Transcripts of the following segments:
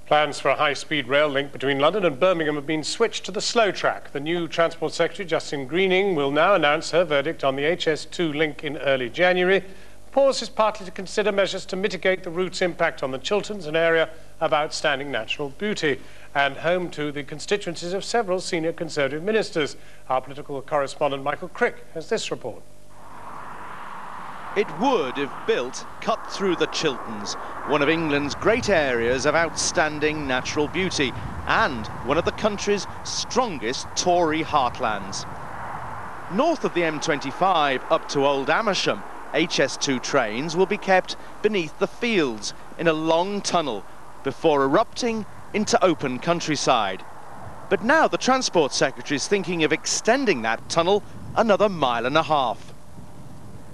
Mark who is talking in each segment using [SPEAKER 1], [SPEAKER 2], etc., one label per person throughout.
[SPEAKER 1] Plans for a high-speed rail link between London and Birmingham have been switched to the slow track. The new Transport Secretary, Justine Greening, will now announce her verdict on the HS2 link in early January. The pause is partly to consider measures to mitigate the route's impact on the Chilterns, an area of outstanding natural beauty and home to the constituencies of several senior Conservative ministers. Our political correspondent Michael Crick has this report.
[SPEAKER 2] It would, if built, cut through the Chilterns, one of England's great areas of outstanding natural beauty and one of the country's strongest Tory heartlands. North of the M25 up to Old Amersham, HS2 trains will be kept beneath the fields in a long tunnel before erupting into open countryside. But now the Transport Secretary is thinking of extending that tunnel another mile and a half.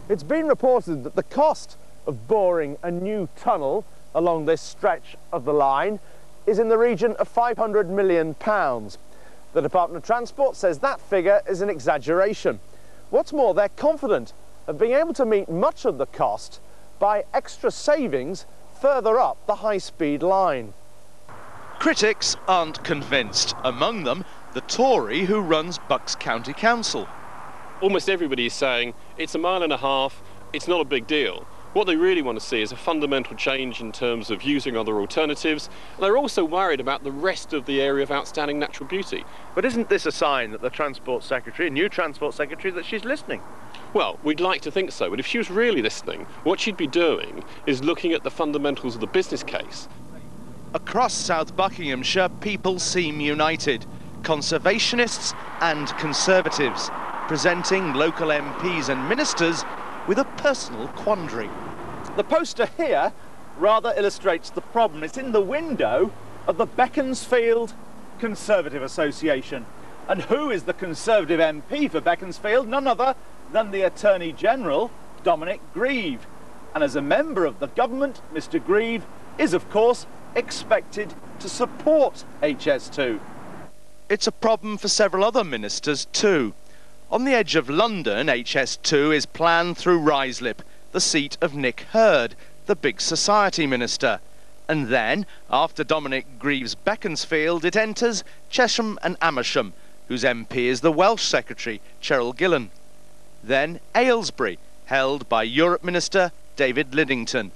[SPEAKER 3] It's been reported that the cost of boring a new tunnel along this stretch of the line is in the region of £500 million. The Department of Transport says that figure is an exaggeration. What's more, they're confident of being able to meet much of the cost by extra savings further up the high-speed line.
[SPEAKER 2] Critics aren't convinced, among them the Tory who runs Bucks County Council.
[SPEAKER 4] Almost everybody is saying it's a mile and a half, it's not a big deal. What they really want to see is a fundamental change in terms of using other alternatives. And they're also worried about the rest of the area of outstanding natural beauty.
[SPEAKER 3] But isn't this a sign that the Transport Secretary, new Transport Secretary, that she's listening?
[SPEAKER 4] Well, we'd like to think so, but if she was really listening, what she'd be doing is looking at the fundamentals of the business case.
[SPEAKER 2] Across South Buckinghamshire, people seem united. Conservationists and Conservatives, presenting local MPs and ministers with a personal quandary.
[SPEAKER 3] The poster here rather illustrates the problem. It's in the window of the Beaconsfield Conservative Association. And who is the Conservative MP for Beaconsfield? None other than the Attorney General, Dominic Grieve. And as a member of the government, Mr. Grieve is, of course, expected to support HS2.
[SPEAKER 2] It's a problem for several other ministers too. On the edge of London, HS2 is planned through Ruislip, the seat of Nick Hurd, the big society minister. And then, after Dominic Grieve's Beaconsfield, it enters Chesham and Amersham, whose MP is the Welsh Secretary Cheryl Gillan. Then Aylesbury, held by Europe Minister David Lidington.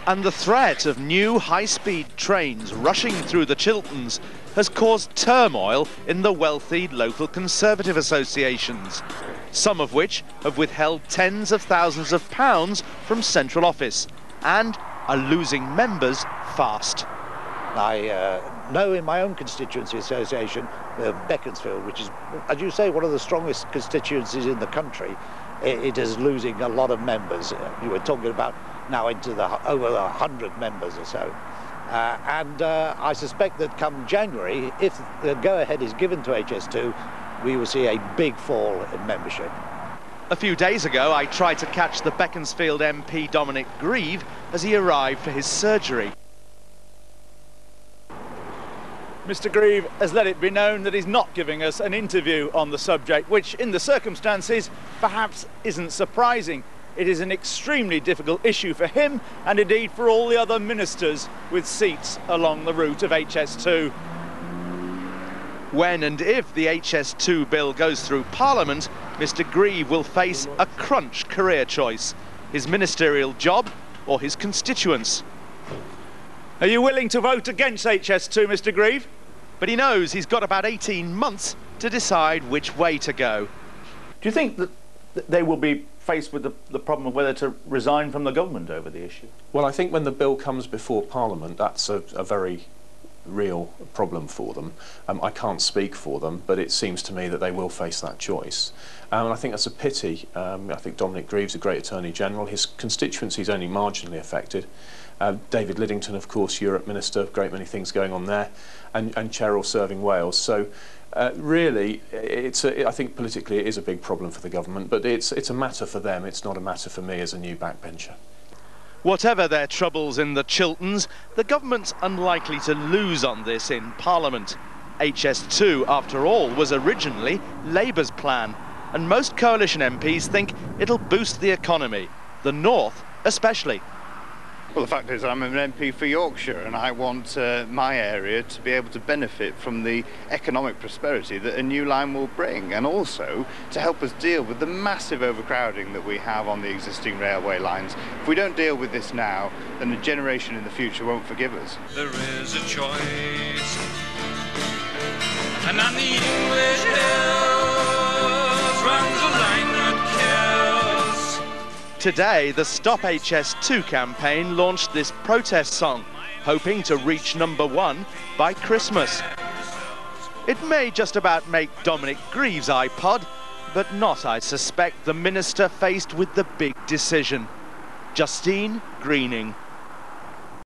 [SPEAKER 2] And the threat of new high-speed trains rushing through the Chilterns has caused turmoil in the wealthy local Conservative associations, some of which have withheld tens of thousands of pounds from central office and are losing members fast.
[SPEAKER 5] I know in my own constituency association, Beaconsfield, which is, as you say, one of the strongest constituencies in the country, it is losing a lot of members. You were talking about now into the over 100 members or so. And I suspect that come January, if the go-ahead is given to HS2, we will see a big fall in membership.
[SPEAKER 2] A few days ago, I tried to catch the Beaconsfield MP Dominic Grieve as he arrived for his surgery.
[SPEAKER 3] Mr. Grieve has let it be known that he's not giving us an interview on the subject, which in the circumstances perhaps isn't surprising. It is an extremely difficult issue for him and indeed for all the other ministers with seats along the route of HS2.
[SPEAKER 2] When and if the HS2 bill goes through Parliament, Mr. Grieve will face a crunch career choice: his ministerial job or his constituents.
[SPEAKER 3] Are you willing to vote against HS2, Mr. Grieve?
[SPEAKER 2] But he knows he's got about 18 months to decide which way to go.
[SPEAKER 6] Do you think that they will be faced with the problem of whether to resign from the government over the issue?
[SPEAKER 7] Well, I think when the bill comes before Parliament, that's a very real problem for them. I can't speak for them, but it seems to me that they will face that choice. And I think that's a pity. I think Dominic Grieve's a great Attorney General. His constituency is only marginally affected. David Lidington, of course, Europe Minister, a great many things going on there, and Cheryl serving Wales. So really, I think politically it is a big problem for the government, but it's a matter for them. It's not a matter for me as a new backbencher.
[SPEAKER 2] Whatever their troubles in the Chilterns, the government's unlikely to lose on this in Parliament. HS2, after all, was originally Labour's plan, and most coalition MPs think it'll boost the economy, the North especially.
[SPEAKER 8] Well, the fact is I'm an MP for Yorkshire and I want my area to be able to benefit from the economic prosperity that a new line will bring, and also to help us deal with the massive overcrowding that we have on the existing railway lines. If we don't deal with this now, then the generation in the future won't forgive us.
[SPEAKER 9] There is a choice, and on the English hills runs a line that kills.
[SPEAKER 2] Today, the Stop HS2 campaign launched this protest song, hoping to reach #1 by Christmas. It may just about make Dominic Grieve's iPod, but not, I suspect, the minister faced with the big decision. Justine Greening.